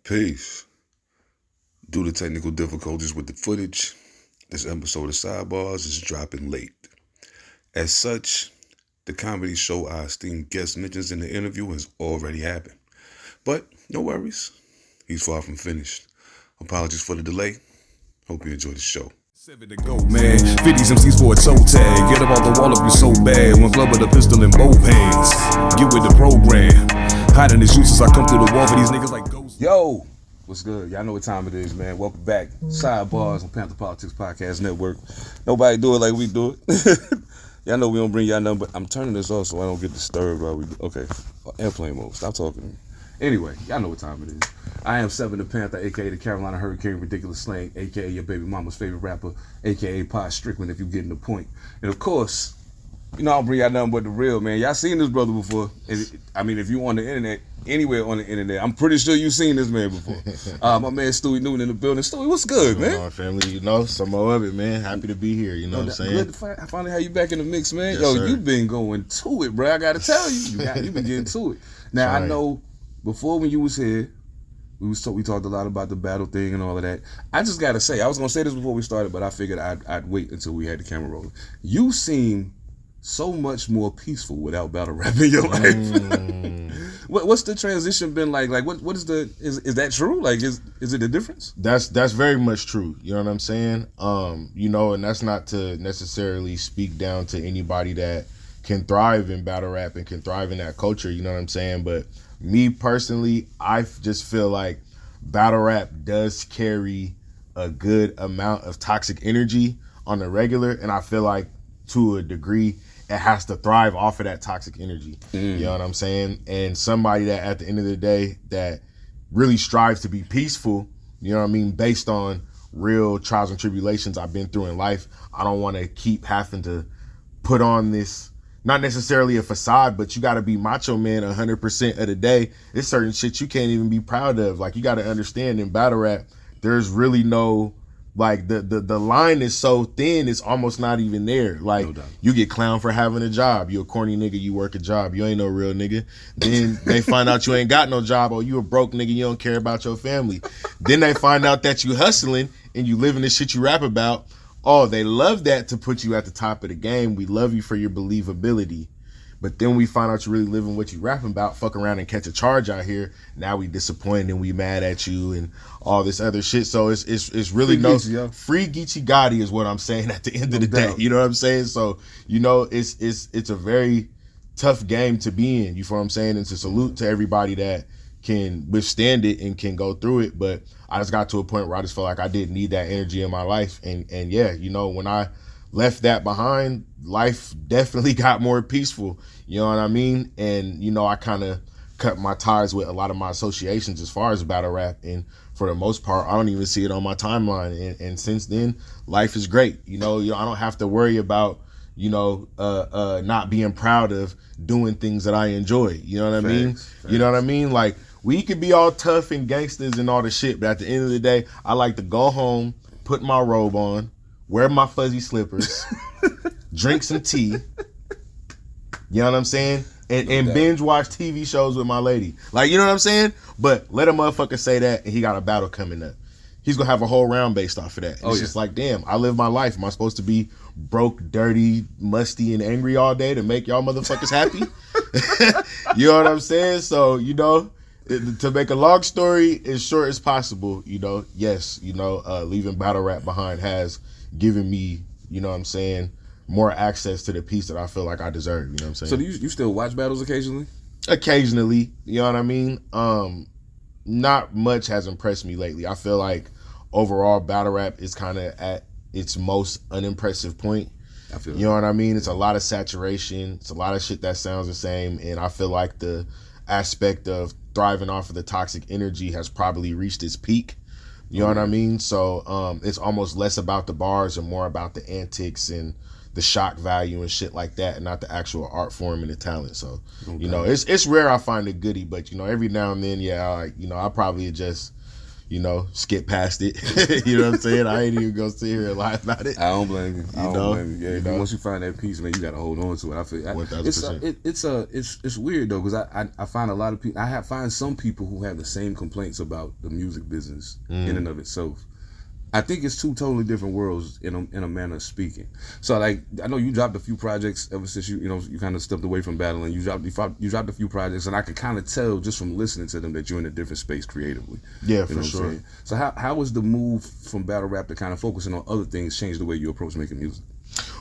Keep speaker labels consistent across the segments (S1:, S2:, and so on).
S1: Peace. Due to technical difficulties with the footage, this episode of Side Barz is dropping late. As such, the comedy show our esteemed guest mentions in the interview has already happened. But no worries, he's far from finished. Apologies for the delay. Hope you enjoy the show.
S2: 7 to go, man. 50s MCs for a toe tag. Get up off the wall if you're so bad. One glove with a pistol in both hands. Get with the program. Hiding the juices, I come through the wall for these niggas like ghosts. Yo, what's good? Y'all know what time it is, man. Welcome back. Side Barz on Pantha Politix Podcast Network. Nobody do it like we do it. Y'all know we don't bring y'all nothing, but I'm turning this off so I don't get disturbed while we do. Okay, airplane mode. Stop talking to me. Anyway, y'all know what time it is. I am Seven Da Pantha, a.k.a. the Carolina Hurricane Ridiculous Slang, a.k.a. your baby mama's favorite rapper, a.k.a. Pod Strickland, if you're getting the point. And of course, you know I don't bring y'all nothing but the real, man. Y'all seen this brother before. I mean, if you on the internet, anywhere on the internet, I'm pretty sure you've seen this man before. My man Stuey Newton in the building. Stewie, what's good, man?
S3: On, family, you know, some more of it, man. Happy to be here, you know what I'm saying?
S2: Good to finally have you back in the mix, man.
S3: Yes,
S2: Yo,
S3: sir.
S2: you been going to it, bro. I got to tell you. You been getting to it. Now,
S3: Right.
S2: I know before when you was here, we talked a lot about the battle thing and all of that. I just got to say, I was going to say this before we started, but I figured I'd wait until we had the camera rolling. You seem so much more peaceful without battle rap in your life. What's the transition been like? Like, what is the, is that true? Like, is it a difference?
S3: That's very much true. You know what I'm saying? You know, and that's not to necessarily speak down to anybody that can thrive in battle rap and can thrive in that culture. You know what I'm saying? But me personally, I just feel like battle rap does carry a good amount of toxic energy on the regular, and I feel like to a degree it has to thrive off of that toxic energy. You know what I'm saying? And somebody that at the end of the day that really strives to be peaceful, you know what I mean, based on real trials and tribulations I've been through in life, I don't want to keep having to put on this, not necessarily a facade, but you got to be macho man 100% of the day. There's certain shit you can't even be proud of. Like, you got to understand in battle rap, there's really no, like, the line is so thin, it's almost not even there. Like,
S2: No doubt.
S3: you get clowned for having a job. You a corny nigga, you work a job. You ain't no real nigga. Then they find out you ain't got no job, or you a broke nigga, you don't care about your family. Then they find out that you hustling and you living the shit you rap about. Oh, they love that to put you at the top of the game. We love you for your believability. But then we find out you really living what you rapping about, fuck around and catch a charge out here. Now we disappointed and we mad at you and all this other shit. So it's really
S2: Free
S3: no
S2: Geechee, yo.
S3: free Geechee Gotti is what I'm saying at the end of the
S2: No
S3: day.
S2: doubt.
S3: You know what I'm saying? So, you know, it's a very tough game to be in. You feel what I'm saying? And to salute to everybody that can withstand it and can go through it. But I just got to a point where I just felt like I didn't need that energy in my life. And yeah, you know, when I left that behind, life definitely got more peaceful. You know what I mean? And, you know, I kind of cut my ties with a lot of my associations as far as battle rap. And for the most part, I don't even see it on my timeline. And since then, life is great. You know, I don't have to worry about, you know, not being proud of doing things that I enjoy. You know what I mean?
S2: Facts.
S3: You know what I mean? Like, we could be all tough and gangsters and all the shit, but at the end of the day, I like to go home, put my robe on, wear my fuzzy slippers, drink some tea, you know what I'm saying? And
S2: doubt.
S3: binge watch TV shows with my lady. Like, you know what I'm saying? But let a motherfucker say that and he got a battle coming up. He's gonna have a whole round based off of that. It's just like, damn, I live my life. Am I supposed to be broke, dirty, musty, and angry all day to make y'all motherfuckers happy? You know what I'm saying? So, you know, to make a long story as short as possible, you know, yes, you know, leaving battle rap behind has given me, you know what I'm saying, more access to the peace that I feel like I deserve. You know what I'm saying?
S2: So do you still watch battles occasionally?
S3: Occasionally, you know what I mean? Not much has impressed me lately. I feel like overall battle rap is kind of at its most unimpressive point.
S2: I feel
S3: You know what I mean? It's a lot of saturation. It's a lot of shit that sounds the same. And I feel like the aspect of thriving off of the toxic energy has probably reached its peak. You know what I mean? So it's almost less about the bars and more about the antics and the shock value and shit like that, and not the actual art form and the talent. So, you know, it's rare I find a goodie, but, you know, every now and then, yeah, you know, I probably just skip past it. You know what I'm saying? I ain't even gonna sit here and lie about it.
S2: I don't blame you. I don't blame you. Yeah,
S3: know?
S2: once you find that piece, man, you gotta hold on to it. I feel
S3: 1000%.
S2: it's weird though, because I find a lot of people. Find some people who have the same complaints about the music business in and of itself. I think it's two totally different worlds in a manner of speaking. So like, I know you dropped a few projects ever since you kind of stepped away from battling. You dropped a few projects, and I could kind of tell just from listening to them that you're in a different space creatively.
S3: Yeah, for sure.
S2: So how was the move from battle rap to kind of focusing on other things change the way you approach making music?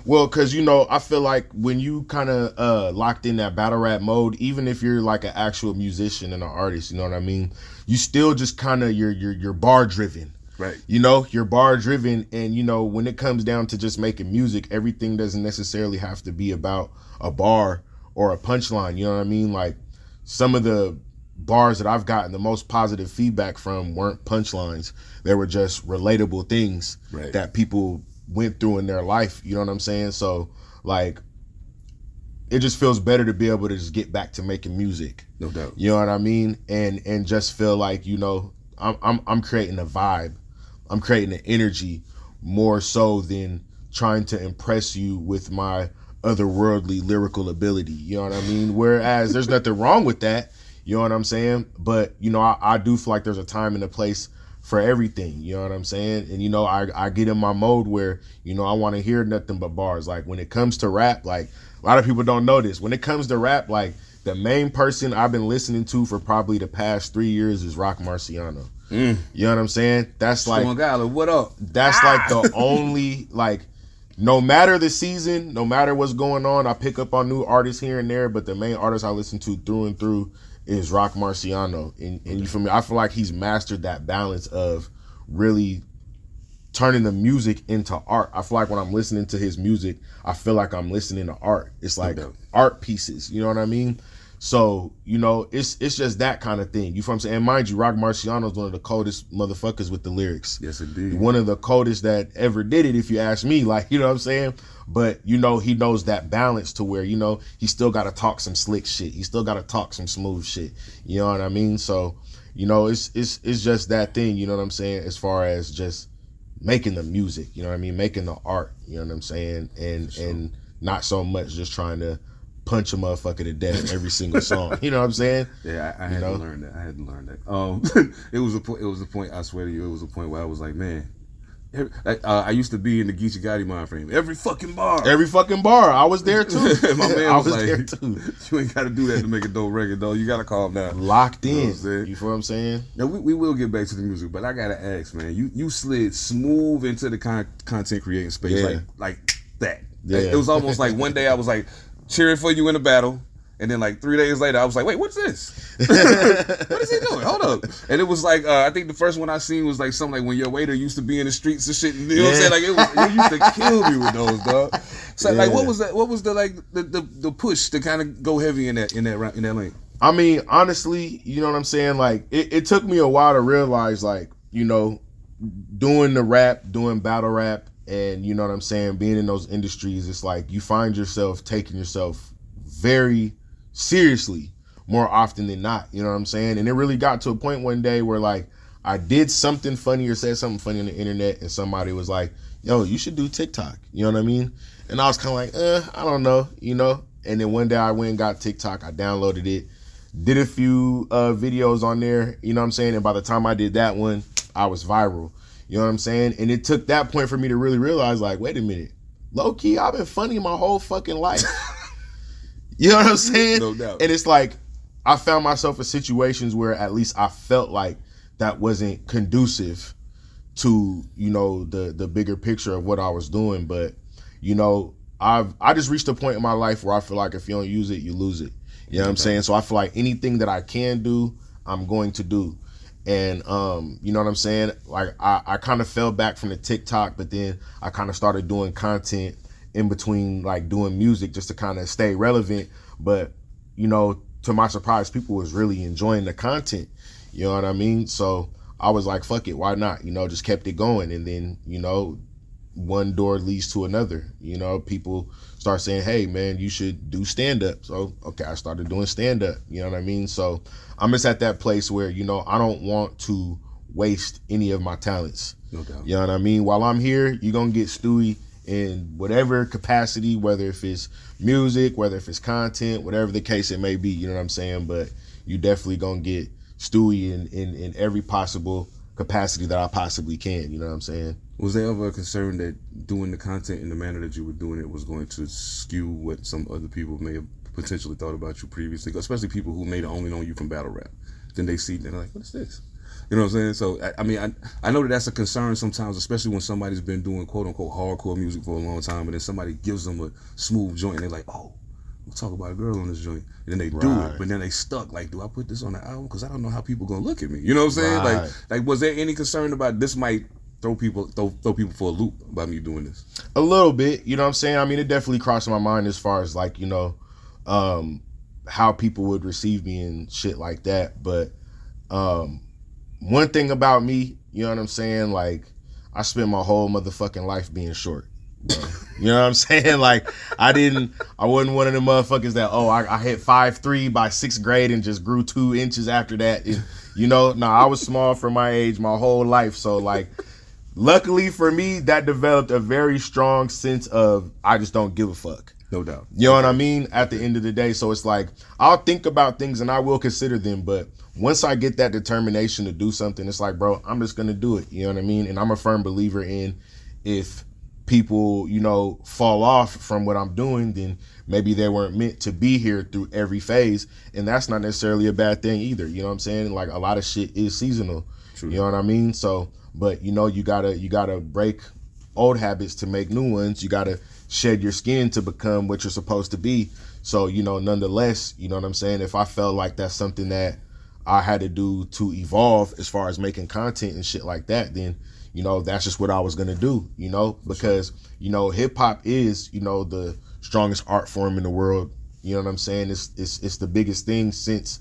S3: Well, because I feel like when you kind of locked in that battle rap mode, even if you're like an actual musician and an artist, you know what I mean, you still just kind of you're bar driven.
S2: Right.
S3: You're bar driven, and when it comes down to just making music, everything doesn't necessarily have to be about a bar or a punchline. You know what I mean? Like, some of the bars that I've gotten the most positive feedback from weren't punchlines. They were just relatable things that people went through in their life. You know what I'm saying? So like, it just feels better to be able to just get back to making music.
S2: No doubt.
S3: You know what I mean? And just feel like, I'm creating a vibe. I'm creating an energy more so than trying to impress you with my otherworldly lyrical ability. You know what I mean? Whereas there's nothing wrong with that. You know what I'm saying? But, I do feel like there's a time and a place for everything. You know what I'm saying? And, I get in my mode where, I want to hear nothing but bars. Like, when it comes to rap, like, a lot of people don't know this. When it comes to rap, like, the main person I've been listening to for probably the past 3 years is Rock Marciano. You know what I'm saying? That's like,
S2: what up?
S3: That's like the only, like, no matter the season, no matter what's going on, I pick up on new artists here and there, but the main artist I listen to through and through is Rock Marciano. And you feel me? I feel like he's mastered that balance of really turning the music into art. I feel like when I'm listening to his music, I feel like I'm listening to art. It's like art pieces, you know what I mean? So, it's just that kind of thing. You feel what I'm saying? And mind you, Rock Marciano is one of the coldest motherfuckers with the lyrics.
S2: Yes, indeed.
S3: One of the coldest that ever did it, if you ask me. Like, you know what I'm saying? But, he knows that balance to where, he still got to talk some slick shit. He still got to talk some smooth shit. You know what I mean? So, it's just that thing, you know what I'm saying? As far as just making the music, you know what I mean? Making the art, you know what I'm saying? And not so much just trying to punch a motherfucker to death every single song. You know what I'm saying?
S2: Yeah, I had to learn that. It was a point. I swear to you, it was a point where I was like, man. I used to be in the Geechee Gotti mind frame. Every fucking bar.
S3: I was there too.
S2: My man
S3: I
S2: was like,
S3: there too.
S2: You ain't got to do that to make a dope record, though. You got to calm down.
S3: Locked in.
S2: You
S3: feel what I'm saying?
S2: Now, we will get back to the music, but I got to ask, man. You slid smooth into the content creating space like that.
S3: Yeah.
S2: It was almost like one day I was like, cheering for you in a battle, and then like 3 days later I was like, wait, what's this? What is he doing? Hold up. And it was like I think the first one I seen was like something like when your waiter used to be in the streets and shit, you know what I'm saying? Like it used to kill me with those, dog. So like what was the like the push to kind of go heavy in that lane?
S3: I mean, honestly, you know what I'm saying? Like it took me a while to realize, like, doing the rap, doing battle rap, and you know what I'm saying, being in those industries, it's like you find yourself taking yourself very seriously more often than not, you know what I'm saying? And it really got to a point one day where like I did something funny or said something funny on the internet and somebody was like, yo, you should do TikTok, you know what I mean? And I was kind of like, I don't know, And then one day I went and got TikTok, I downloaded it, did a few videos on there, you know what I'm saying? And by the time I did that one, I was viral. You know what I'm saying? And it took that point for me to really realize, like, wait a minute. Low key, I've been funny my whole fucking life. You know what I'm saying?
S2: No doubt.
S3: And it's like, I found myself in situations where at least I felt like that wasn't conducive to, the bigger picture of what I was doing. But, I just reached a point in my life where I feel like if you don't use it, you lose it. You know what I'm saying? So I feel like anything that I can do, I'm going to do. And you know what I'm saying? Like I kind of fell back from the TikTok, but then I kind of started doing content in between, like doing music just to kind of stay relevant. But, to my surprise, people was really enjoying the content. You know what I mean? So I was like, fuck it, why not? Just kept it going. And then, one door leads to another. People start saying, hey man, you should do stand-up. So okay, I started doing stand-up. You know what I mean? So I'm just at that place where, I don't want to waste any of my talents.
S1: No doubt.
S3: You know what I mean? While I'm here, you're gonna get Stuey in whatever capacity, whether if it's music, whether if it's content, whatever the case it may be, you know what I'm saying? But you definitely gonna get Stuey in every possible capacity that I possibly can, you know what I'm saying?
S1: Was there ever a concern that doing the content in the manner that you were doing it was going to skew what some other people may have potentially thought about you previously, especially people who may have only known you from battle rap? Then they see it and they're like, what is this? You know what I'm saying? So, I mean, I know that that's a concern sometimes, especially when somebody's been doing quote-unquote hardcore music for a long time, and then somebody gives them a smooth joint, and they're like, oh, we'll talk about a girl on this joint. And then they do it, but then they stuck. Like, do I put this on the album? Because I don't know how people going to look at me. You know what I'm saying?
S3: Right.
S1: Like, was there any concern about this might throw people for a loop about me doing this?
S3: A little bit, you know what I'm saying? I mean, it definitely crossed my mind as far as like, you know, how people would receive me and shit like that. But one thing about me, you know what I'm saying? Like, I spent my whole motherfucking life being short, bro. You know what I'm saying? Like, I wasn't one of them motherfuckers that, I hit 5'3" by 6th grade and just grew 2 inches after that. And, you know, I was small for my age my whole life. So, like, luckily for me, that developed a very strong sense of I just don't give a fuck.
S1: No doubt.
S3: You know what I mean? At the end of the day. So it's like, I'll think about things and I will consider them. But once I get that determination to do something, it's like, bro, I'm just going to do it. You know what I mean? And I'm a firm believer in if people, you know, fall off from what I'm doing, then maybe they weren't meant to be here through every phase. And that's not necessarily a bad thing either. You know what I'm saying? Like, a lot of shit is seasonal. True. You know what I mean? So, but you know, you gotta break old habits to make new ones. You gotta shed your skin to become what you're supposed to be. So, you know, nonetheless, you know what I'm saying? If I felt like that's something that I had to do to evolve as far as making content and shit like that, then, you know, that's just what I was gonna do, you know, because, you know, hip hop is, you know, the strongest art form in the world. You know what I'm saying? It's the biggest thing since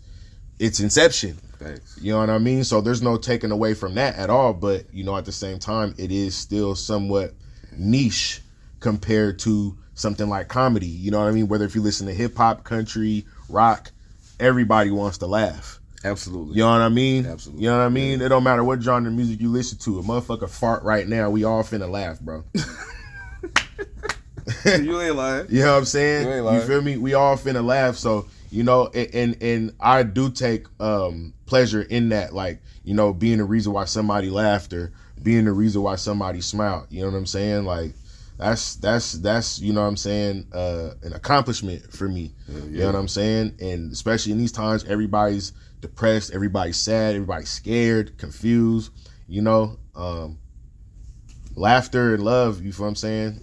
S3: its inception.
S1: Thanks.
S3: You know what I mean? So there's no taking away from that at all. But, you know, at the same time, it is still somewhat niche compared to something like comedy. You know what I mean? Whether if you listen to hip hop, country, rock, everybody wants to laugh.
S1: Absolutely.
S3: You know what I mean?
S1: Absolutely.
S3: You know what I mean? Yeah. It don't matter what genre of music you listen to. A motherfucker fart right now, we all finna laugh, bro.
S1: You ain't lying.
S3: You know what I'm saying?
S1: You ain't lying.
S3: You feel me? We all finna laugh. So, you know, and I do take pleasure in that, like, you know, being the reason why somebody laughed or being the reason why somebody smiled. You know what I'm saying? Like, that's you know what I'm saying, an accomplishment for me. Yeah. You know what I'm saying? And especially in these times, everybody's depressed, everybody's sad, everybody's scared, confused, you know. Laughter and love, you feel what I'm saying,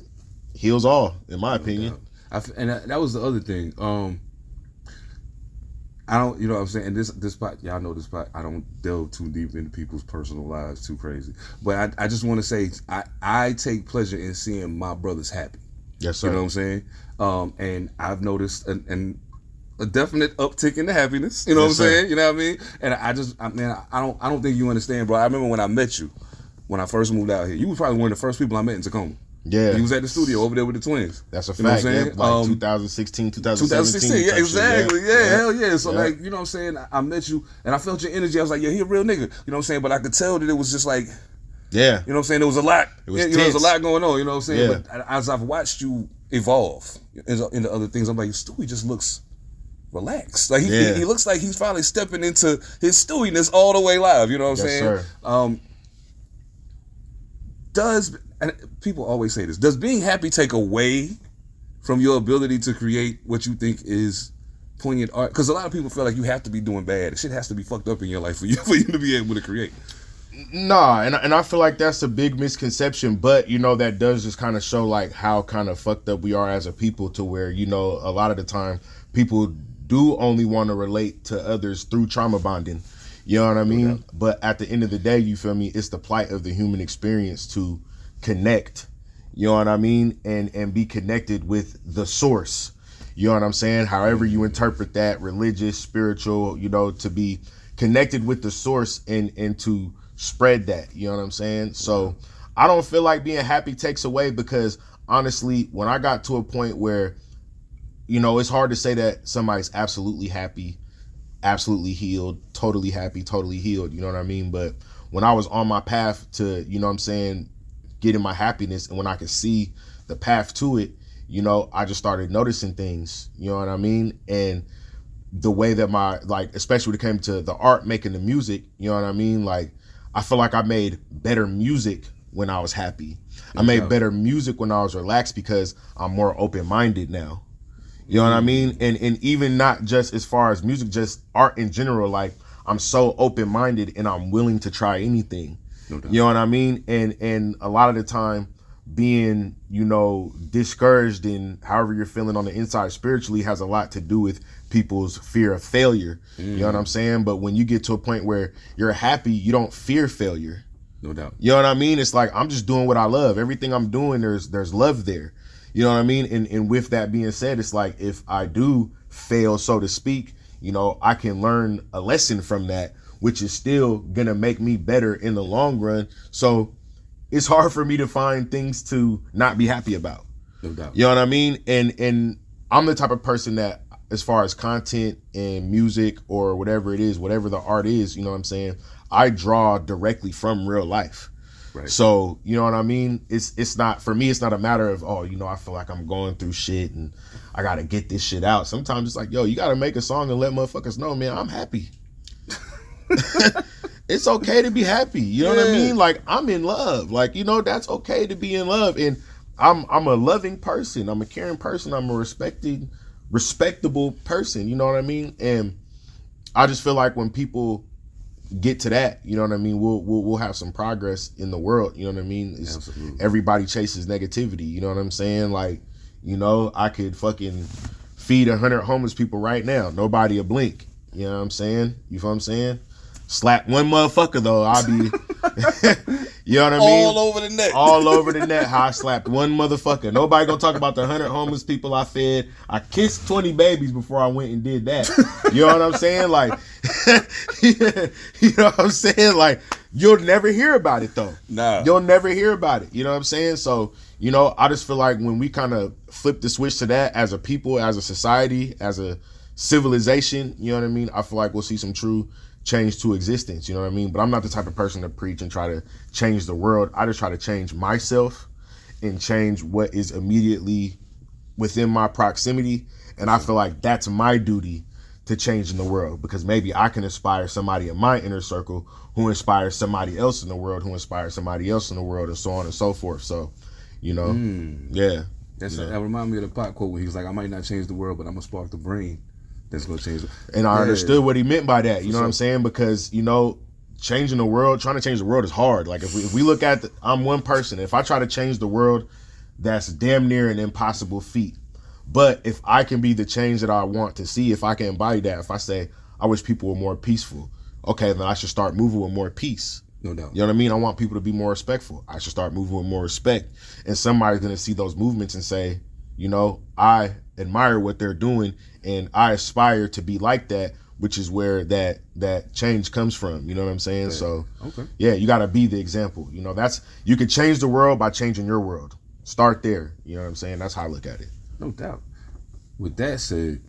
S3: heals all, in my opinion.
S1: And that was the other thing. I don't, you know what I'm saying? And this part, y'all know this part, I don't delve too deep into people's personal lives too crazy. But I just want to say, I take pleasure in seeing my brothers happy.
S3: Yes, sir.
S1: You know what I'm saying? And I've noticed a definite uptick in the happiness. You know what I'm saying? You know what I mean? And I don't think you understand, bro. I remember when I met you, when I first moved out here. You were probably one of the first people I met in Tacoma.
S3: Yeah.
S1: He was at the studio over there with the twins.
S3: That's a fact.
S1: You know what I'm saying?
S3: Yeah, like 2016, 2017.
S1: Yeah, exactly.
S3: Shit,
S1: yeah, hell yeah. So, like, you know what I'm saying? I met you, and I felt your energy. I was like, yeah, he a real nigga. You know what I'm saying? But I could tell that it was just like,
S3: yeah.
S1: You know what I'm saying? There was a lot.
S3: It was
S1: you know, there was a lot going on. You know what I'm saying?
S3: Yeah.
S1: But as I've watched you evolve into other things, I'm like, Stuey just looks relaxed. Like, he looks like he's finally stepping into his Stewiness all the way live. You know what I'm saying?
S3: Sir.
S1: And people always say this, does being happy take away from your ability to create what you think is poignant art? Because a lot of people feel like you have to be doing bad. Shit has to be fucked up in your life for you to be able to create.
S3: Nah, and I feel like that's a big misconception, but, you know, that does just kind of show, like, how kind of fucked up we are as a people, to where, you know, a lot of the time people do only want to relate to others through trauma bonding. You know what I mean? Okay. But at the end of the day, you feel me, it's the plight of the human experience to connect, you know what I mean, and be connected with the source. You know what I'm saying? However you interpret that, religious, spiritual, you know, to be connected with the source and to spread that, you know what I'm saying? So I don't feel like being happy takes away, because honestly, when I got to a point where, you know, it's hard to say that somebody's absolutely happy absolutely healed, totally happy, totally healed, you know what I mean? But when I was on my path to, you know what I'm saying, getting my happiness, and when I could see the path to it, you know, I just started noticing things, you know what I mean? And the way that my, like, especially when it came to the art, making the music, you know what I mean? Like, I feel like I made better music when I was happy. I made better music when I was relaxed because I'm more open-minded now. You know what I mean? And even not just as far as music, just art in general. Like, I'm so open-minded and I'm willing to try anything. No doubt. You know what I mean? And a lot of the time, being, you know, discouraged and however you're feeling on the inside spiritually has a lot to do with people's fear of failure. You know what I'm saying? But when you get to a point where you're happy, you don't fear failure.
S2: No doubt.
S3: You know what I mean? It's like, I'm just doing what I love. Everything I'm doing, there's love there. You know what I mean? And with that being said, it's like, if I do fail, so to speak, you know, I can learn a lesson from that, which is still gonna make me better in the long run. So it's hard for me to find things to not be happy about.
S2: No doubt.
S3: You know what I mean? And I'm the type of person that, as far as content and music or whatever it is, whatever the art is, you know what I'm saying, I draw directly from real life. Right. So, you know what I mean? It's not, for me, it's not a matter of, oh, you know, I feel like I'm going through shit and I gotta get this shit out. Sometimes it's like, yo, you gotta make a song and let motherfuckers know, man, I'm happy. It's okay to be happy. You know what I mean? Like, I'm in love. Like, you know, that's okay to be in love. And I'm a loving person. I'm a caring person. I'm a respectable person. You know what I mean? And I just feel like when people get to that, you know what I mean, we'll have some progress in the world. You know what I mean? Everybody chases negativity. You know what I'm saying? Like, you know, I could fucking feed 100 homeless people right now. Nobody a blink. You know what I'm saying? You feel what I'm saying? Slap one motherfucker though, I'll be, you know what I mean?
S2: All over the net.
S3: All over the net, how I slapped one motherfucker. Nobody gonna talk about the 100 homeless people I fed. I kissed 20 babies before I went and did that. You know what I'm saying? Like, you know what I'm saying? Like, you'll never hear about it though.
S2: Nah.
S3: You'll never hear about it. You know what I'm saying? So, you know, I just feel like when we kind of flip the switch to that as a people, as a society, as a civilization, you know what I mean? I feel like we'll see some true change to existence, you know what I mean? But I'm not the type of person to preach and try to change the world. I just try to change myself and change what is immediately within my proximity. And I feel like that's my duty to change in the world, because maybe I can inspire somebody in my inner circle who inspires somebody else in the world, who inspires somebody else in the world, and so on and so forth. So, you know, yeah.
S2: That reminds me of the Pop quote where he was like, I might not change the world, but I'm going to spark the brain that's going to change it.
S3: And I understood what he meant by that, you know what I'm saying? Because, you know, changing the world, trying to change the world is hard. Like, if we look at, I'm one person. If I try to change the world, that's damn near an impossible feat. But if I can be the change that I want to see, if I can embody that, if I say, I wish people were more peaceful, okay, then I should start moving with more peace.
S2: No doubt.
S3: You know what I mean? I want people to be more respectful. I should start moving with more respect. And somebody's going to see those movements and say, you know, I admire what they're doing and I aspire to be like that, which is where that change comes from. You know what I'm saying? So, yeah, you got to be the example. You know, you can change the world by changing your world. Start there. You know what I'm saying? That's how I look at it.
S2: No doubt. With that said,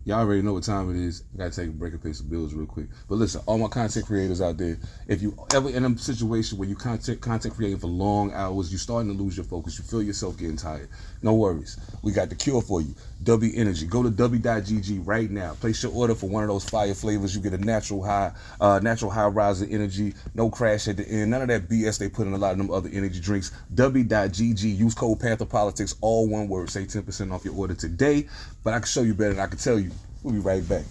S2: y'all already know what time it is. I gotta take a break and pay some bills real quick. But listen, all my content creators out there, if you ever in a situation where you content creating for long hours, you starting to lose your focus, you feel yourself getting tired, no worries. We got the cure for you. W Energy. Go to w.gg right now. Place your order for one of those fire flavors. You get a natural high riser energy, no crash at the end, none of that BS they put in a lot of them other energy drinks. W.gg. Use code Pantha Politix, all one word. Save 10% off your order today. But I can show you better than I can tell you. We'll be right back.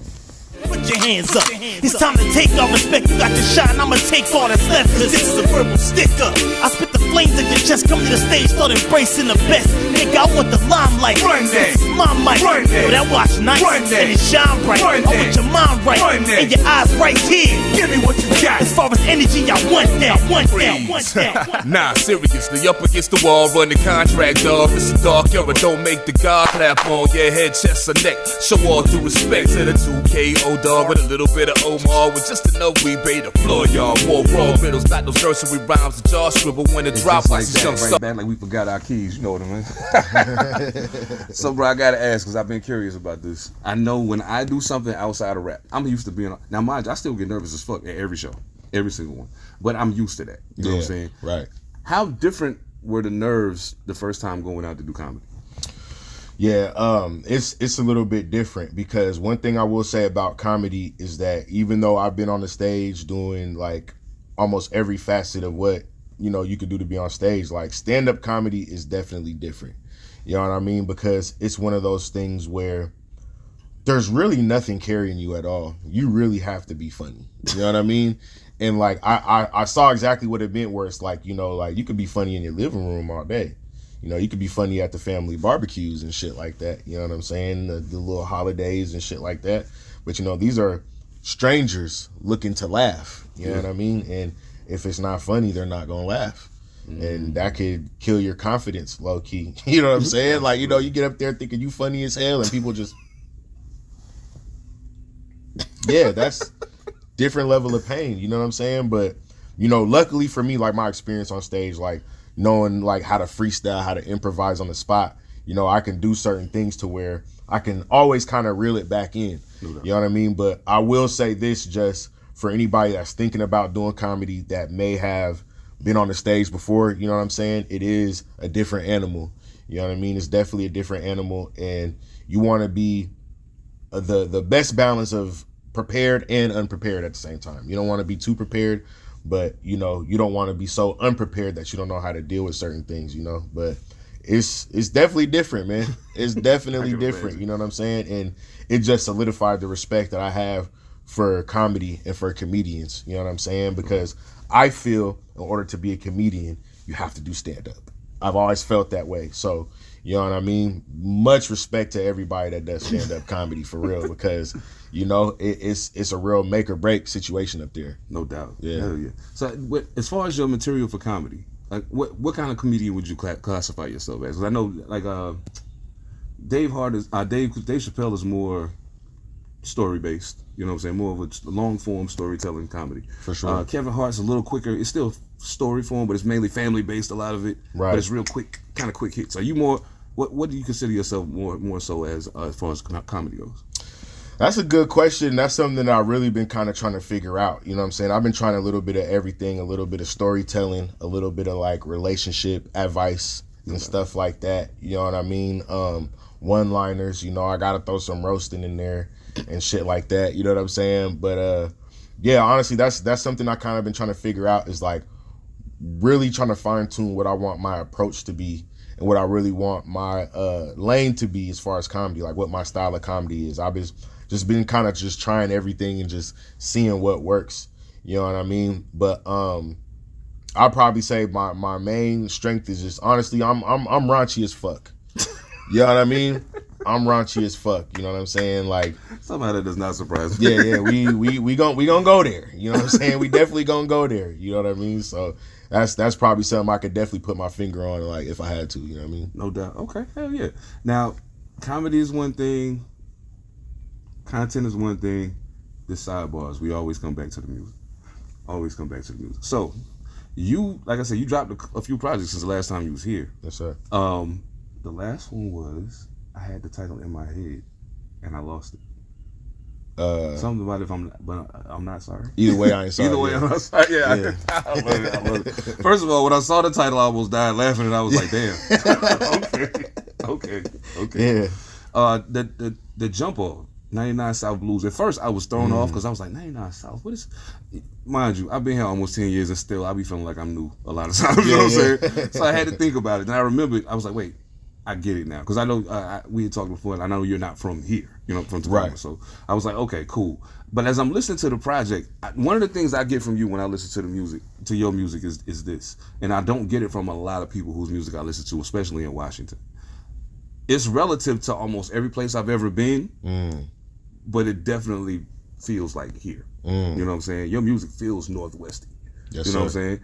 S4: Put your hands up. It's time to take our respect. You got the shot, and I'ma take all that's left. Cause this is a verbal sticker. I spit the flames at your chest. Come to the stage, start embracing the best. Nigga, I want the limelight. Run that. This is my mic. Run that. Yo, that watch nice. Run that. And it shine bright. Run that. I want your mind right. Run that. And your eyes right here. Give me what you got. As far as energy, I want that. Want that.
S2: Nah, seriously, up against the wall, running contract, dog. This is dark era, don't make the God clap on your head, chest, or neck. Show all due respect to the 2KO dog with a little bit of Omar, with just enough weebay to floor y'all. More raw riddles, got those nursery rhymes that y'all scribble when it drops like
S5: that, right back like we forgot our keys, you know what I mean?
S2: So bro, I gotta ask because I've been curious about this. I know when I do something outside of rap, I'm used to being now. Mind you, I still get nervous as fuck at every show, every single one. But I'm used to that. You know what I'm saying?
S3: Right.
S2: How different were the nerves the first time going out to do comedy?
S3: Yeah, it's a little bit different because one thing I will say about comedy is that even though I've been on the stage doing like almost every facet of what you could do to be on stage, like stand-up comedy is definitely different. You know what I mean? Because it's one of those things where there's really nothing carrying you at all. You really have to be funny. You know what I mean? And like I saw exactly what it meant, where it's like like you could be funny in your living room all day. You could be funny at the family barbecues and shit like that. You know what I'm saying? The little holidays and shit like that. But these are strangers looking to laugh. You know what I mean? And if it's not funny, they're not gonna laugh. And that could kill your confidence, low key. You know what I'm saying? Like, you get up there thinking you funny as hell and people just that's different level of pain, you know what I'm saying? But, luckily for me, like my experience on stage, like knowing like how to freestyle, how to improvise on the spot, I can do certain things to where I can always kind of reel it back in. You know what I mean? But I will say this just for anybody that's thinking about doing comedy that may have been on the stage before, you know what I'm saying? It is a different animal. You know what I mean? It's definitely a different animal, and you want to be the best balance of prepared and unprepared at the same time. You don't want to be too prepared, but you don't want to be so unprepared that you don't know how to deal with certain things, but it's definitely different, man. It's definitely different. You know what I'm saying? And it just solidified the respect that I have for comedy and for comedians. You know what I'm saying? Because I feel in order to be a comedian, you have to do stand up. I've always felt that way. So, you know what I mean? Much respect to everybody that does stand up comedy for real, because it's a real make or break situation up there.
S2: No doubt.
S3: Yeah.
S2: Hell yeah. So as far as your material for comedy, like what kind of comedian would you classify yourself as? 'Cause I know like Dave Chappelle is more story based. You know what I'm saying? More of a long form storytelling comedy.
S3: For sure.
S2: Kevin Hart's a little quicker. It's still story form, but it's mainly family based, a lot of it.
S3: Right.
S2: But it's real quick, kind of quick hits. Are you more? What do you consider yourself more so as far as comedy goes?
S3: That's a good question. That's something that I've really been kind of trying to figure out. You know what I'm saying? I've been trying a little bit of everything, a little bit of storytelling, a little bit of like relationship advice and stuff like that. You know what I mean? One-liners, I gotta throw some roasting in there and shit like that. You know what I'm saying? But yeah, honestly, that's something I kind of been trying to figure out, is like really trying to fine tune what I want my approach to be and what I really want my lane to be as far as comedy, like what my style of comedy is. I've just been kind of just trying everything and just seeing what works. You know what I mean? But I'll probably say my main strength is just, honestly, I'm raunchy as fuck. You know what I mean? I'm raunchy as fuck. You know what I'm saying? Like,
S2: somehow that does not surprise me.
S3: Yeah. We gonna go there. You know what I'm saying? We definitely gonna go there. You know what I mean? So that's probably something I could definitely put my finger on, like, if I had to. You know what I mean?
S2: No doubt. Okay. Hell yeah. Now, comedy is one thing. Content is one thing. This Side Barz, we always come back to the music. Always come back to the music. So, like I said, you dropped a few projects since the last time you was here.
S3: Yes, sir.
S2: The last one was, I had the title in my head and I lost it. Something about I'm not sorry.
S3: Either way, I ain't sorry.
S2: Either way, I'm not sorry. Yeah. I love it. First of all, when I saw the title, I almost died laughing, and I was like, damn. Okay.
S3: Yeah.
S2: The jump off, 99 South Blues. At first, I was thrown off because I was like, 99 South, what is... Mind you, I've been here almost 10 years, and still I be feeling like I'm new a lot of times. You know what I'm saying? So I had to think about it. And I remembered, I was like, wait, I get it now. Because I know we had talked before, and I know you're not from here, from Tacoma.
S3: Right.
S2: So I was like, okay, cool. But as I'm listening to the project, one of the things I get from you when I listen to the music, to your music, is this. And I don't get it from a lot of people whose music I listen to, especially in Washington. It's relative to almost every place I've ever been, but it definitely feels like here. You know what I'm saying? Your music feels Northwesty.
S3: Yes,
S2: you know what I'm saying?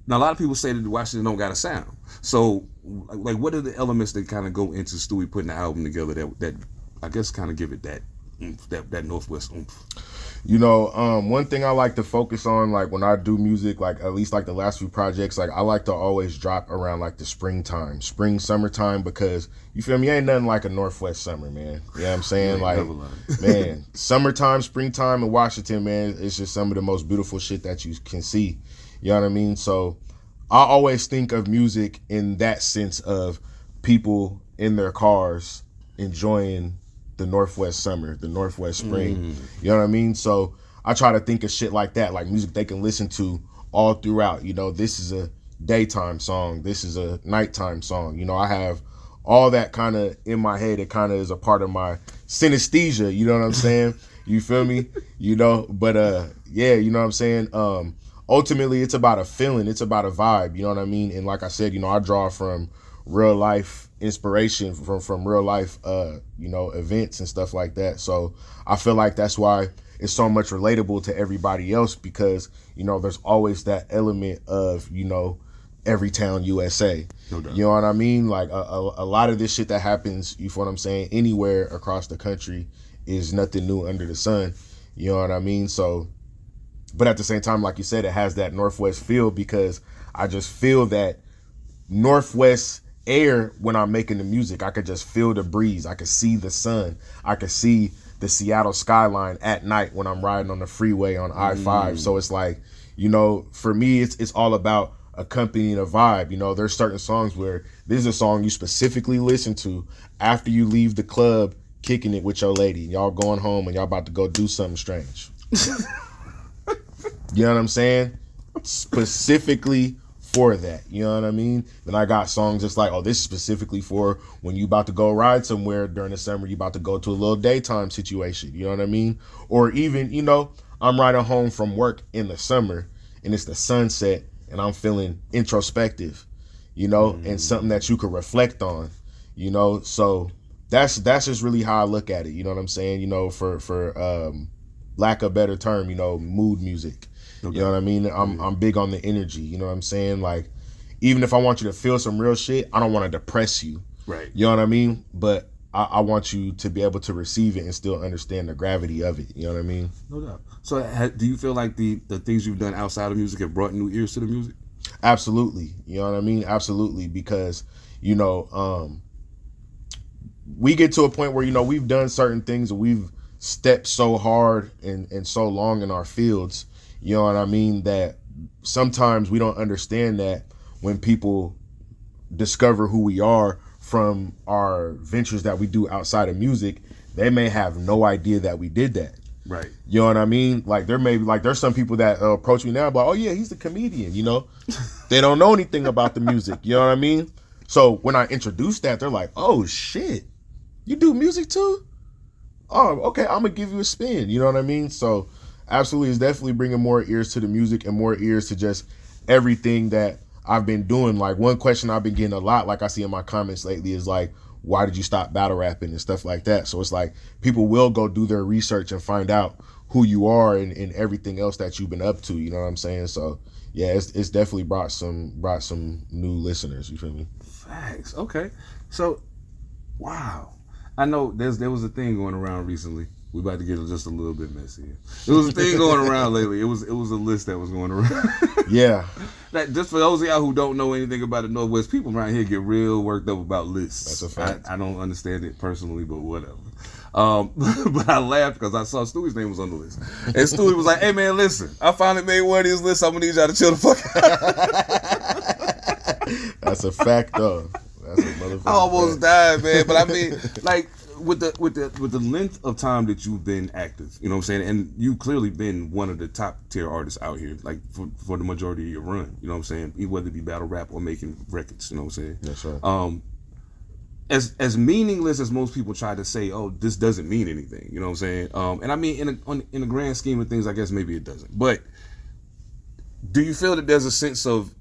S2: Now, a lot of people say that Washington don't got a sound. So, like, what are the elements that kind of go into Stuey putting the album together that I guess kind of give it that oomph, that Northwest oomph?
S3: One thing I like to focus on, like when I do music, like at least like the last few projects, like I like to always drop around like the summertime, because you feel me, ain't nothing like a Northwest summer, man. You know what I'm saying? Like, man, summertime, springtime in Washington, man, it's just some of the most beautiful shit that you can see. You know what I mean? So I always think of music in that sense of people in their cars enjoying the Northwest summer, the Northwest spring. You know what I mean? So I try to think of shit like that, like music they can listen to all throughout. This is a daytime song. This is a nighttime song. I have all that kind of in my head. It kind of is a part of my synesthesia. You know what I'm saying? You feel me? But yeah, you know what I'm saying? Ultimately, it's about a feeling. It's about a vibe. You know what I mean? And like I said, I draw from real life inspiration, from real life, events and stuff like that. So I feel like that's why it's so much relatable to everybody else, because, there's always that element of, every town USA. No doubt. You know what I mean? Like a lot of this shit that happens, you feel what I'm saying, anywhere across the country is nothing new under the sun. You know what I mean? So, but at the same time, like you said, it has that Northwest feel, because I just feel that Northwest air when I'm making the music. I could just feel the breeze. I could see the sun. I could see the Seattle skyline at night when I'm riding on the freeway on I-5. So it's like, for me, it's all about accompanying a vibe. There's certain songs where this is a song you specifically listen to after you leave the club, kicking it with your lady. Y'all going home and y'all about to go do something strange. You know what I'm saying? Specifically for that, you know what I mean? Then I got songs just like, this is specifically for when you about to go ride somewhere during the summer, you about to go to a little daytime situation, you know what I mean? Or even, I'm riding home from work in the summer and it's the sunset and I'm feeling introspective, and something that you could reflect on, so that's just really how I look at it, you know what I'm saying? For lack of a better term, mood music. Okay. You know what I mean? I'm big on the energy. You know what I'm saying? Like, even if I want you to feel some real shit, I don't want to depress you. Right. You know what I mean? But I want you to be able to receive it and still understand the gravity of it. You know what I mean?
S2: No doubt. So do you feel like the things you've done outside of music have brought new ears to the music?
S3: Absolutely. You know what I mean? Absolutely. Because, we get to a point where, we've done certain things and we've stepped so hard and so long in our fields, you know what I mean, that sometimes we don't understand that when people discover who we are from our ventures that we do outside of music, they may have no idea that we did that. Right. You know what I mean? Like there's some people that approach me now about, oh yeah, he's the comedian, They don't know anything about the music, you know what I mean? So when I introduce that, they're like, oh shit, you do music too? Oh, okay, I'm gonna give you a spin, you know what I mean? So absolutely, it's definitely bringing more ears to the music and more ears to just everything that I've been doing. Like, one question I've been getting a lot, like I see in my comments lately, is like, why did you stop battle rapping and stuff like that? So it's like, people will go do their research and find out who you are and everything else that you've been up to, you know what I'm saying? So yeah, it's definitely brought some new listeners, you feel me?
S2: Facts. Okay. So, wow. I know there was a thing going around recently. We about to get just a little bit messy. There was a thing going around lately. It was a list that was going around. Yeah. Like, just for those of y'all who don't know anything about the Northwest, people around here get real worked up about lists.
S3: That's a fact.
S2: I don't understand it personally, but whatever. But I laughed because I saw Stewie's name was on the list. And Stewie was like, hey man, listen, I finally made one of these lists. I'm gonna need y'all to chill the fuck
S3: out. That's a fact though. That's a motherfucker.
S2: I almost died, man. But I mean, like, with the length of time that you've been active, you know what I'm saying, and you've clearly been one of the top tier artists out here, like for the majority of your run, you know what I'm saying, whether it be battle rap or making records, you know what I'm saying.
S3: That's right.
S2: As meaningless as most people try to say, oh, this doesn't mean anything, you know what I'm saying, and I mean in the grand scheme of things, I guess maybe it doesn't. But do you feel that there's a sense of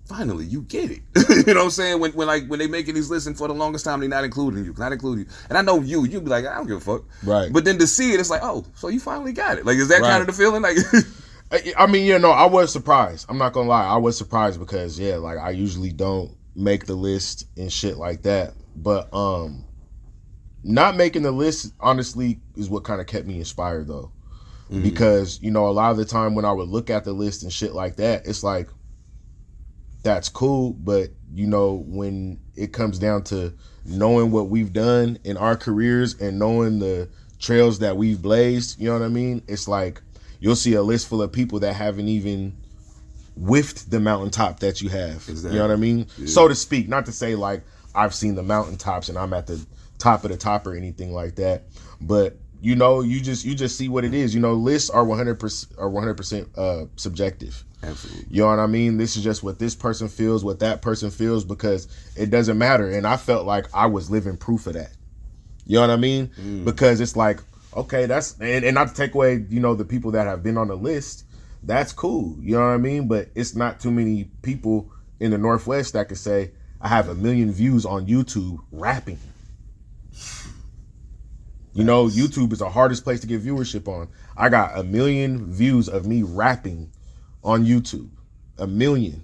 S2: finally you get it? You know what I'm saying? When they making these lists, and for the longest time they not including you. And I know you'd be like, I don't give a fuck.
S3: Right.
S2: But then to see it, it's like, oh, so you finally got it. Like, is that kind of the feeling? Like,
S3: I mean, I was surprised. I'm not gonna lie, I was surprised because like I usually don't make the list and shit like that. But not making the list honestly is what kind of kept me inspired though. because, you know, a lot of the time when I would look at the list and shit like that, it's like, that's cool, but, you know, when it comes down to knowing what we've done in our careers and knowing the trails that we've blazed, you know what I mean? It's like, you'll see a list full of people that haven't even whiffed the mountaintop that you have. Exactly. You know what I mean? Yeah. So to speak, not to say like I've seen the mountaintops and I'm at the top of the top or anything like that, but you know, you just see what it is. You know, lists are 100% subjective.
S2: Absolutely.
S3: You know what I mean? This is just what this person feels, what that person feels, because it doesn't matter. And I felt like I was living proof of that. You know what I mean? Because it's like, okay, that's, and not to take away, you know, the people that have been on the list, that's cool. You know what I mean? But it's not too many people in the Northwest that could say, I have 1 million views on YouTube rapping. You know, YouTube is the hardest place to get viewership on. I got 1 million views of me rapping on YouTube. 1 million.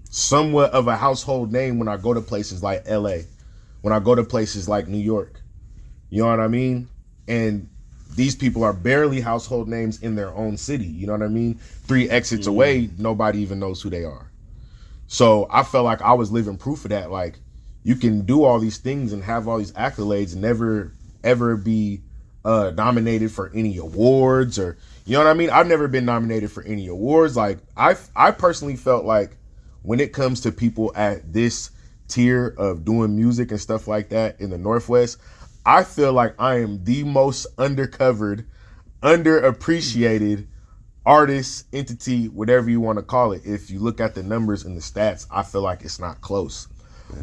S3: Somewhat of a household name when I go to places like LA, when I go to places like New York. You know what I mean? And these people are barely household names in their own city. You know what I mean? 3 exits away, nobody even knows who they are. So I felt like I was living proof of that. Like, you can do all these things and have all these accolades and never ever be nominated for any awards, or, you know what I mean? I've never been nominated for any awards. Like, I personally felt like when it comes to people at this tier of doing music and stuff like that in the Northwest, I feel like I am the most undercovered, underappreciated artist, entity, whatever you want to call it. If you look at the numbers and the stats, I feel like it's not close.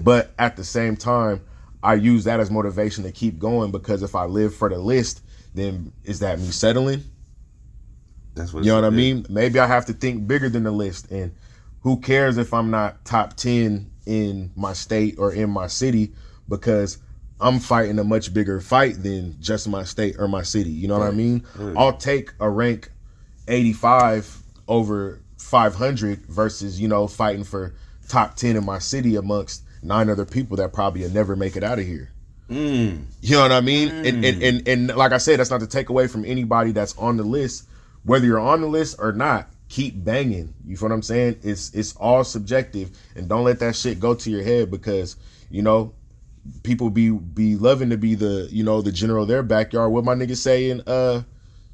S3: But at the same time, I use that as motivation to keep going, because if I live for the list, then is that me settling?
S2: That's what,
S3: you know what I mean? Maybe I have to think bigger than the list, and who cares if I'm not top 10 in my state or in my city, because I'm fighting a much bigger fight than just my state or my city. You know what I mean? I'll take a rank 85 over 500 versus, you know, fighting for top 10 in my city amongst 9 other people that probably will never make it out of here. You know what I mean? And like I said, that's not to take away from anybody that's on the list. Whether you're on the list or not, keep banging. You feel what I'm saying? It's all subjective, and don't let that shit go to your head, because, you know, people be loving to be the, you know, the general of their backyard. What my niggas say in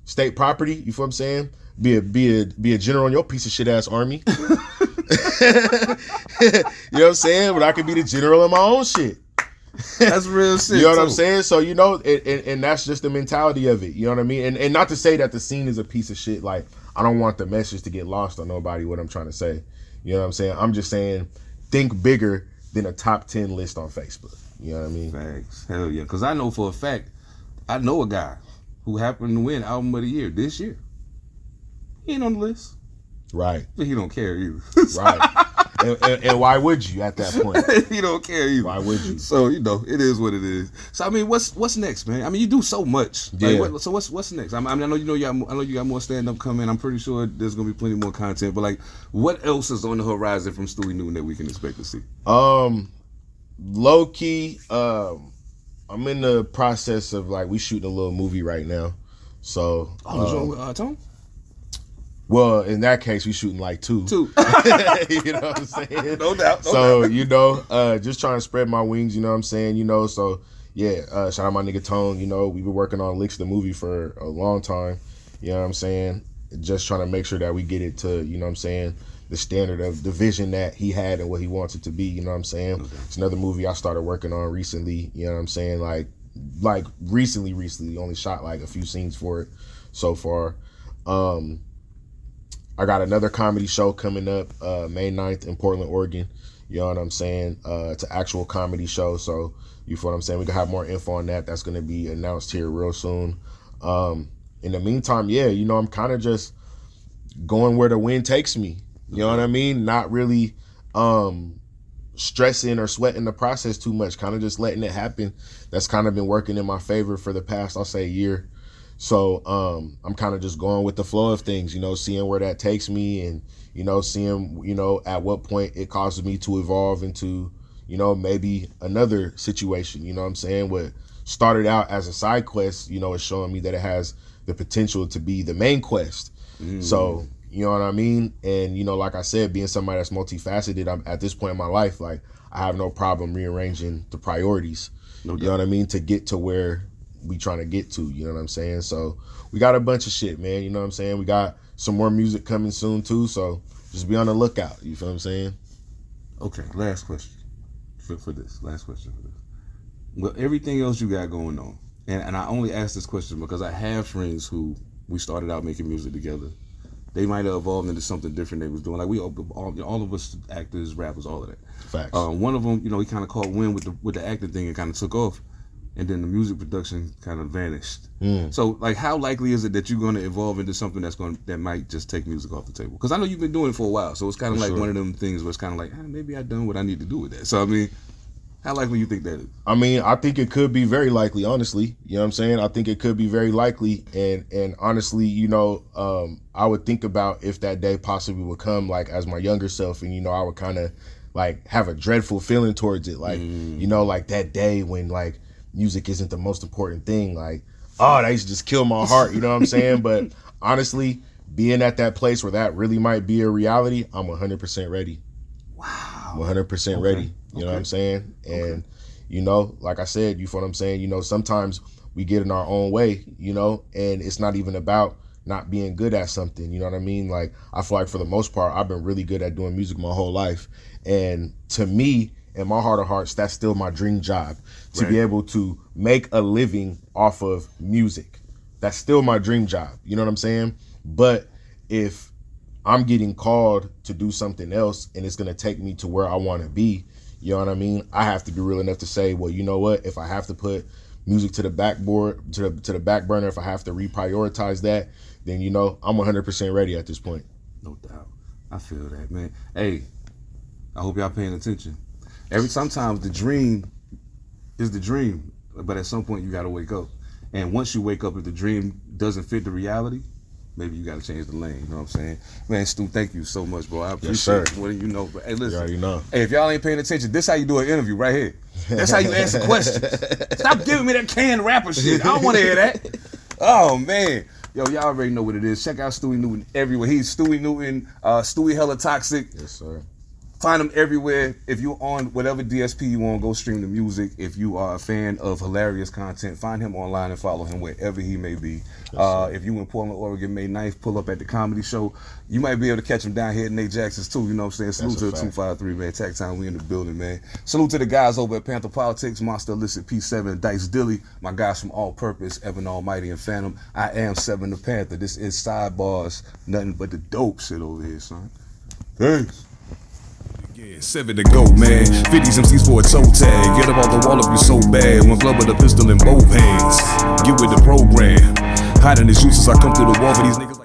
S3: state property, you feel what I'm saying? Be a general in your piece of shit ass army. You know what I'm saying? But I could be the general in my own shit.
S2: That's real shit.
S3: You know what I'm saying? So, you know, and that's just the mentality of it. You know what I mean? And not to say that the scene is a piece of shit. Like, I don't want the message to get lost on nobody, what I'm trying to say. You know what I'm saying? I'm just saying, think bigger than a top 10 list on Facebook. You know what I mean?
S2: Thanks. Hell yeah. Because I know for a fact, I know a guy who happened to win Album of the Year this year. He ain't on the list.
S3: Right.
S2: But he don't care either.
S3: Right. And why would you at that point?
S2: He don't care either.
S3: Why would you?
S2: So, you know, it is what it is. So, I mean, what's next, man? I mean, you do so much.
S3: Yeah.
S2: Like, so what's next? I mean, I know you got more stand up coming. I'm pretty sure there's gonna be plenty more content. But like, what else is on the horizon from Stuey Newton that we can expect to see?
S3: Low key, I'm in the process of, like, we shooting a little movie right now. So,
S2: Tone?
S3: Well, in that case, we shooting like two. You know what I'm saying?
S2: No doubt.
S3: So, you know, just trying to spread my wings, you know what I'm saying? You know, so, yeah, shout out my nigga Tone. You know, we've been working on Licks the movie for a long time. You know what I'm saying? Just trying to make sure that we get it to, you know what I'm saying, the standard of the vision that he had and what he wants it to be, you know what I'm saying? Okay. It's another movie I started working on recently, you know what I'm saying? Like recently, only shot like a few scenes for it so far. I got another comedy show coming up May 9th in Portland, Oregon. You know what I'm saying? It's an actual comedy show, so you feel what I'm saying? We can have more info on that. That's going to be announced here real soon. In the meantime, yeah, you know, I'm kind of just going where the wind takes me. You know what I mean? Not really stressing or sweating the process too much, kind of just letting it happen. That's kind of been working in my favor for the past, I'll say, year. So I'm kind of just going with the flow of things, you know, seeing where that takes me, and, you know, seeing, you know, at what point it causes me to evolve into, you know, maybe another situation, you know what I'm saying? What started out as a side quest, you know, is showing me that it has the potential to be the main quest. So, you know what I mean? And, you know, like I said, being somebody that's multifaceted, I'm at this point in my life, like, I have no problem rearranging the priorities, you know what I mean, to get to where we trying to get to, you know what I'm saying? So we got a bunch of shit, man, you know what I'm saying? We got some more music coming soon too, so just be on the lookout, you feel what I'm saying?
S2: Okay, last question for this. Last question for this. Well, everything else you got going on, and I only ask this question because I have friends who we started out making music together. They might have evolved into something different they was doing. Like we all of us, actors, rappers, all of that.
S3: Facts.
S2: One of them, you know, he kind of caught wind with the acting thing and kind of took off, and then the music production kind of vanished. So, like, how likely is it that you're going to evolve into something that might just take music off the table? Because I know you've been doing it for a while, so it's kind of like one of them things where it's kind of like, maybe I've done what I need to do with that. So, I mean, how likely you think that is? I
S3: mean, I think it could be very likely, honestly. You know what I'm saying? I think it could be very likely. And honestly, you know, I would think about if that day possibly would come, like, as my younger self, and, you know, I would kind of, like, have a dreadful feeling towards it. Like, you know, like that day when, like, music isn't the most important thing. Like, oh, that used to just kill my heart, you know what I'm saying? But honestly, being at that place where that really might be a reality, I'm 100% ready.
S2: Wow.
S3: 100% ready. You know what I'm saying? And, you know, like I said, you feel what I'm saying? You know, sometimes we get in our own way, you know, and it's not even about not being good at something, you know what I mean? Like, I feel like for the most part, I've been really good at doing music my whole life. And to me, in my heart of hearts, that's still my dream job, to be able to make a living off of music. That's still my dream job, you know what I'm saying? But if I'm getting called to do something else and it's gonna take me to where I wanna be, you know what I mean? I have to be real enough to say, well, you know what? If I have to put music to the backboard, to the back burner, if I have to reprioritize that, then, you know, I'm 100% ready at this point.
S2: No doubt. I feel that, man. Hey, I hope y'all paying attention. Sometimes the dream is the dream, but at some point you gotta wake up. And once you wake up, if the dream doesn't fit the reality, maybe you gotta change the lane, you know what I'm saying? Man, Stu, thank you so much, bro. I appreciate it more than you know. But hey, listen,
S3: You already know.
S2: Hey, if y'all ain't paying attention, this how you do an interview right here. That's how you answer questions. Stop giving me that canned rapper shit. I don't wanna hear that. Oh man. Yo, y'all already know what it is. Check out Stuey Newton everywhere. He's Stuey Newton, Stuey Hella Toxic.
S3: Yes, sir.
S2: Find him everywhere. If you're on whatever DSP you want, go stream the music. If you are a fan of hilarious content, find him online and follow him wherever he may be. If you in Portland, Oregon, May 9th, pull up at the comedy show. You might be able to catch him down here at Nate Jackson's too. You know what I'm saying? Salute to the 253, man. Tag time, we in the building, man. Salute to the guys over at Pantha Politix, Monster Illicit, P7, Dice Dilly. My guys from All Purpose, Evan Almighty and Phantom. I am Seven Da Pantha. This is Side Barz. Nothing but the dope shit over here, son. Thanks.
S5: Yeah, 7 to go, man. 50s MCs for a toe tag. Get up off the wall if you're so bad. One glove with a pistol in both hands. Get with the program. Hiding his juices, I come through the wall for these niggas.